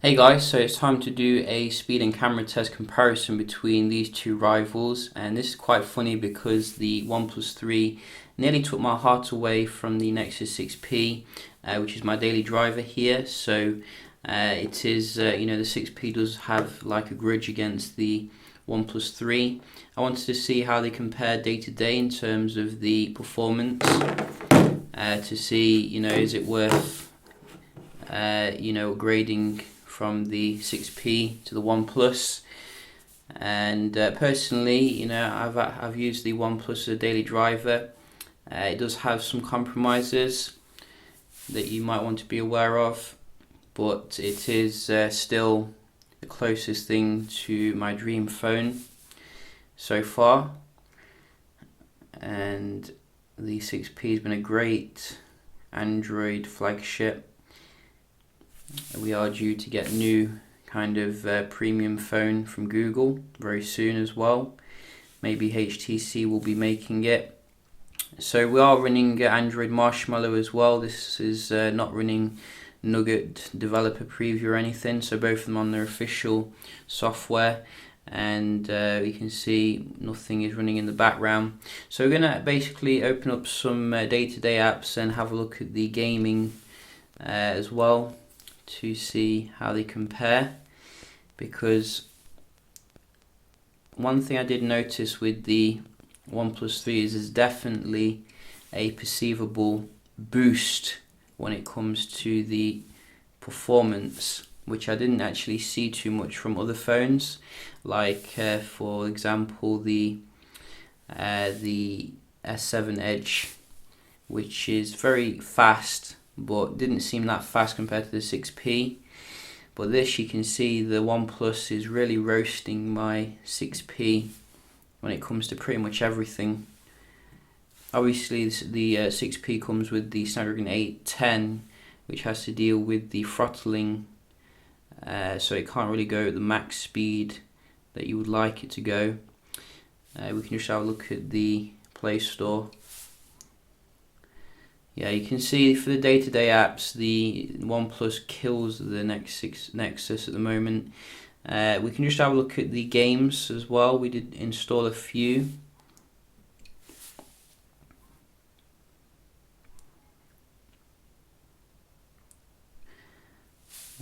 Hey guys, so it's time to do a speed and camera test comparison between these two rivals, and this is quite funny because the OnePlus 3 nearly took my heart away from the Nexus 6P, which is my daily driver here. So it is, the 6P does have like a grudge against the OnePlus 3. I wanted to see how they compare day to day in terms of the performance, to see, is it worth, upgrading from the 6P to the OnePlus. And personally, I've used the OnePlus as a daily driver. It does have some compromises that you might want to be aware of, but it is still the closest thing to my dream phone so far. And the 6P has been a great Android flagship. We are due to get new kind of premium phone from Google very soon as well. Maybe HTC will be making it. So we are running Android Marshmallow as well. This is not running Nugget developer preview or anything, so both of them on their official software, and we can see nothing is running in the background. So we're going to basically open up some day-to-day apps and have a look at the gaming as well, to see how they compare, because one thing I did notice with the OnePlus 3 is there's definitely a perceivable boost when it comes to the performance, which I didn't actually see too much from other phones, like for example the S7 Edge, which is very fast but didn't seem that fast compared to the 6P. But this, you can see the OnePlus is really roasting my 6P when it comes to pretty much everything. Obviously the 6P comes with the Snapdragon 810, which has to deal with the throttling, so it can't really go at the max speed that you would like it to go. We can just have a look at the Play Store. Yeah, you can see for the day-to-day apps, the OnePlus kills the Nexus at the moment. We can just have a look at the games as well. We did install a few.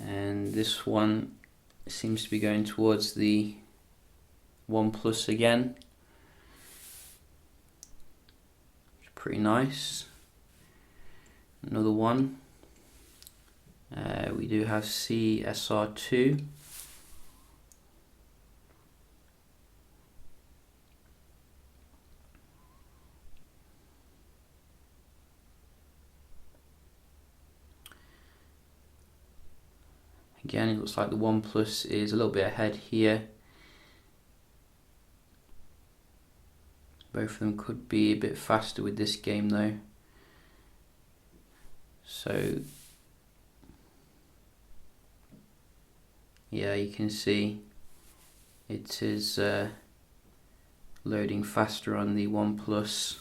And this one seems to be going towards the OnePlus again. It's pretty nice. Another one. We do have CSR2. Again, it looks like the OnePlus is a little bit ahead here. Both of them could be a bit faster with this game though. So yeah, you can see it is loading faster on the OnePlus.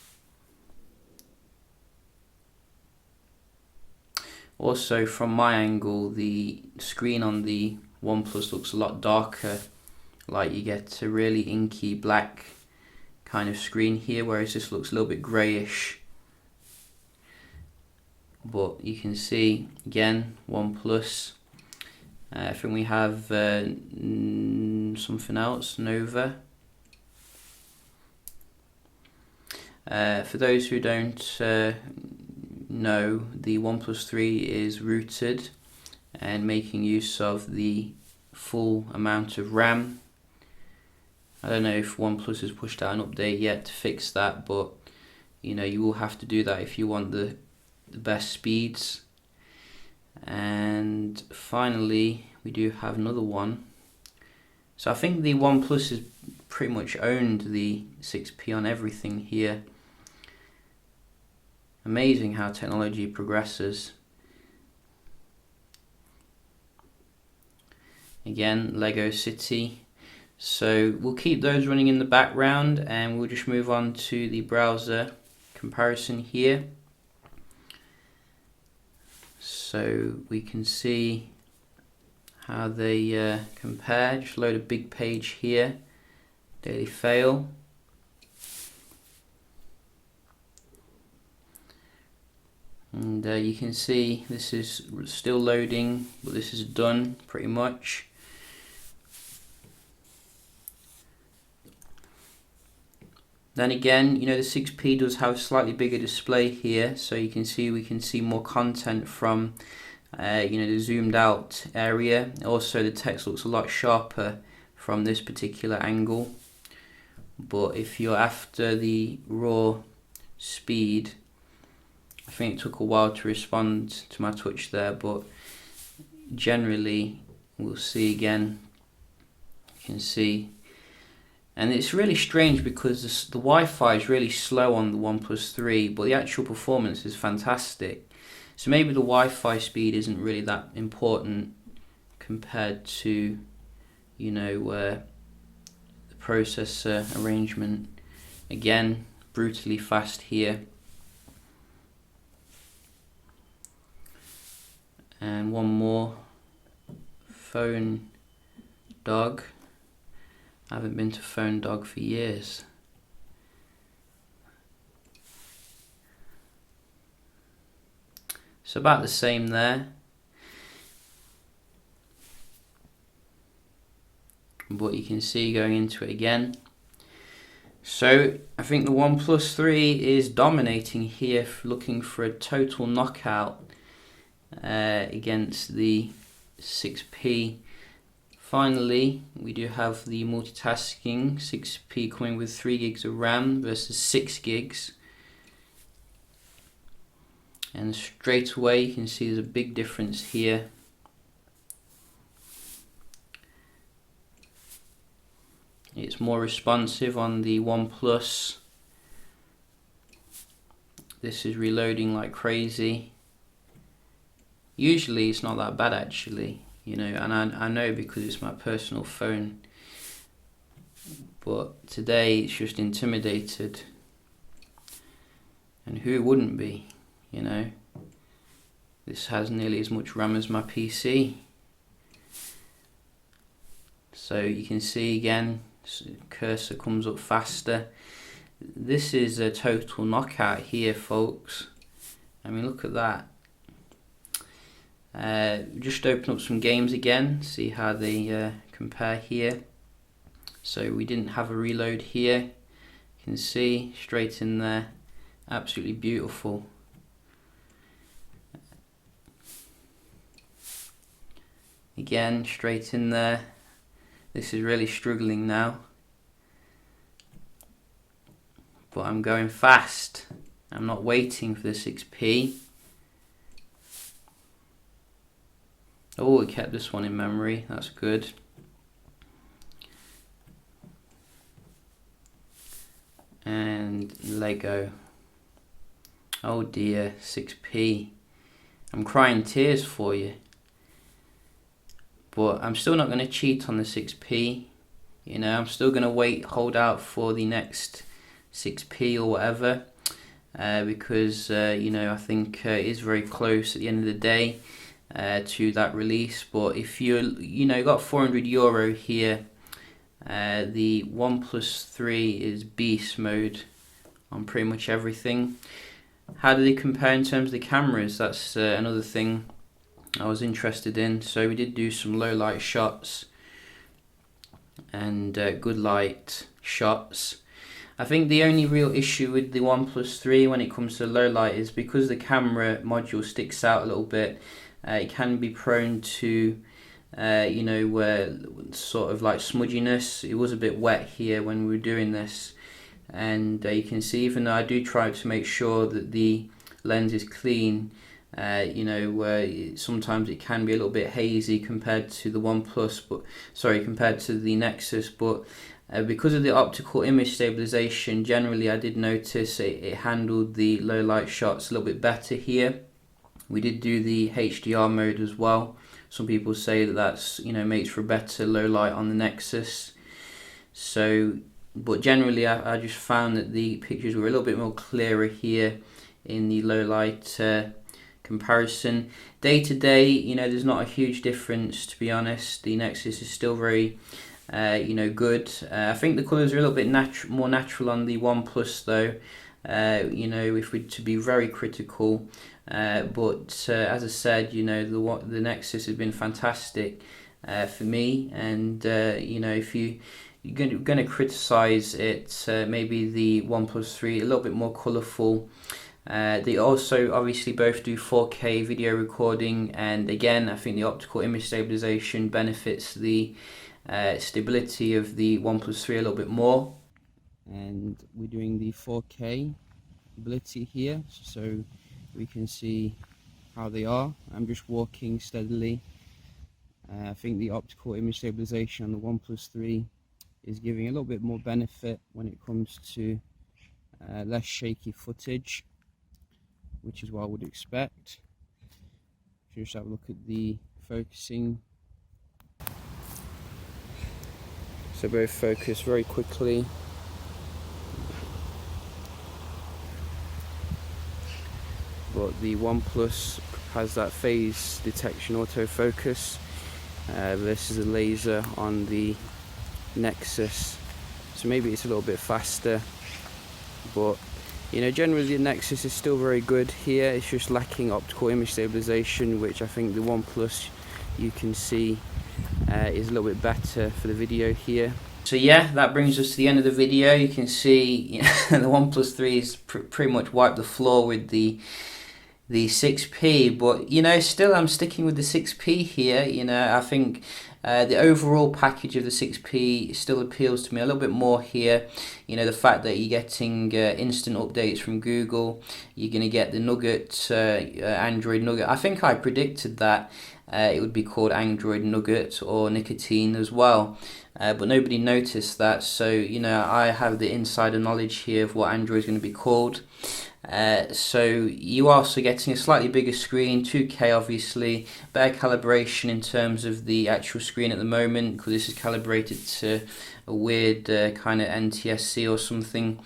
Also, from my angle, the screen on the OnePlus looks a lot darker, like you get a really inky black kind of screen here, whereas this looks a little bit greyish. But you can see again, OnePlus. I think we have something else, Nova. For those who don't know, the OnePlus 3 is rooted and making use of the full amount of RAM. I don't know if OnePlus has pushed out an update yet to fix that, but you will have to do that if you want the best speeds. And finally, we do have another one. So I think the OnePlus has pretty much owned the 6P on everything here. Amazing how technology progresses. Again, Lego City. So we'll keep those running in the background, and we'll just move on to the browser comparison here. So we can see how they compare. Just load a big page here, daily fail. And you can see this is still loading, but this is done pretty much. Then again, you know, the 6P does have a slightly bigger display here, so you can see we can see more content from you know, the zoomed out area. Also the text looks a lot sharper from this particular angle. But if you're after the raw speed, I think it took a while to respond to my touch there, but generally we'll see again, you can see. And it's really strange because the Wi-Fi is really slow on the OnePlus 3, but the actual performance is fantastic. So maybe the Wi-Fi speed isn't really that important compared to, you know, the processor arrangement. Again, brutally fast here. And one more, Phone Dog. I haven't been to Phone Dog for years. So about the same there. But you can see going into it again. So I think the OnePlus 3 is dominating here, looking for a total knockout against the 6P. Finally, we do have the multitasking, 6P coming with 3 gigs of RAM versus 6 gigs. And straight away you can see there's a big difference here. It's more responsive on the OnePlus. This is reloading like crazy. Usually it's not that bad actually, you know, and I know because it's my personal phone. But today it's just intimidated. And who wouldn't be, you know? This has nearly as much RAM as my PC. So you can see again, cursor comes up faster. This is a total knockout here, folks. I mean, look at that. Just open up some games again, see how they compare here. So we didn't have a reload here. You can see straight in there, absolutely beautiful. Again, straight in there. This is really struggling now. But I'm going fast. I'm not waiting for the 6P. Oh, it kept this one in memory. That's good. And Lego. Oh dear, 6P. I'm crying tears for you. But I'm still not going to cheat on the 6P. You know, I'm still going to hold out for the next 6P or whatever. Because, you know, I think it is very close at the end of the day to that release. But if you know, got €400 here, the OnePlus 3 is beast mode on pretty much everything. How do they compare in terms of the cameras? That's another thing I was interested in. So we did do some low light shots and good light shots. I think the only real issue with the OnePlus 3 when it comes to low light is because the camera module sticks out a little bit. It can be prone to you know, sort of like smudginess. It was a bit wet here when we were doing this, and you can see, even though I do try to make sure that the lens is clean, you know, sometimes it can be a little bit hazy compared to the OnePlus, but compared to the Nexus. But because of the optical image stabilization, generally I did notice it handled the low light shots a little bit better here. We did do the HDR mode as well. Some people say that that's, you know, makes for a better low light on the Nexus. So, but generally I just found that the pictures were a little bit more clearer here in the low light comparison. Day to day, you know, there's not a huge difference, to be honest. The Nexus is still very you know, good. I think the colours are a little bit more natural on the OnePlus though, you know, if we're to be very critical. But as I said, you know, the Nexus has been fantastic for me, and you know, if you're going to criticize it, maybe the OnePlus 3 a little bit more colourful. They also obviously both do 4K video recording, and again, I think the optical image stabilization benefits the stability of the OnePlus 3 a little bit more. And we're doing the 4K ability here, so we can see how they are. I'm just walking steadily. I think the optical image stabilization on the OnePlus 3 is giving a little bit more benefit when it comes to less shaky footage, which is what I would expect. Just have a look at the focusing. So both focus very quickly. But the OnePlus has that phase detection autofocus. This is a laser on the Nexus, so maybe it's a little bit faster. But you know, generally the Nexus is still very good here. It's just lacking optical image stabilization, which I think the OnePlus, you can see, is a little bit better for the video here. So yeah, that brings us to the end of the video. You can see, you know, the OnePlus 3 is pretty much wiped the floor with the 6P, but you know, still I'm sticking with the 6P here. You know, I think the overall package of the 6P still appeals to me a little bit more here. You know, the fact that you're getting instant updates from Google, you're going to get the Nugget, Android Nugget. I think I predicted that it would be called Android Nugget or Nicotine as well, but nobody noticed that. So you know, I have the insider knowledge here of what Android is going to be called. So you are also getting a slightly bigger screen, 2K obviously, better calibration in terms of the actual screen at the moment, because this is calibrated to a weird kind of NTSC or something,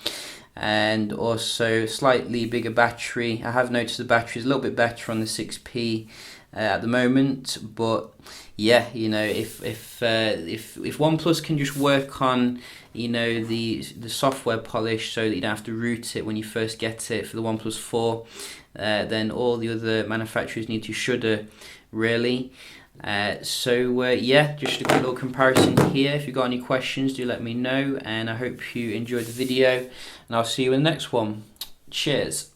and also slightly bigger battery. I have noticed the battery is a little bit better on the 6P at the moment, but yeah, you know, if OnePlus can just work on, you know, the software polish so that you don't have to root it when you first get it for the OnePlus 4, then all the other manufacturers need to shudder, really. So yeah, just a quick little comparison here. If you've got any questions, do let me know, and I hope you enjoyed the video, and I'll see you in the next one. Cheers.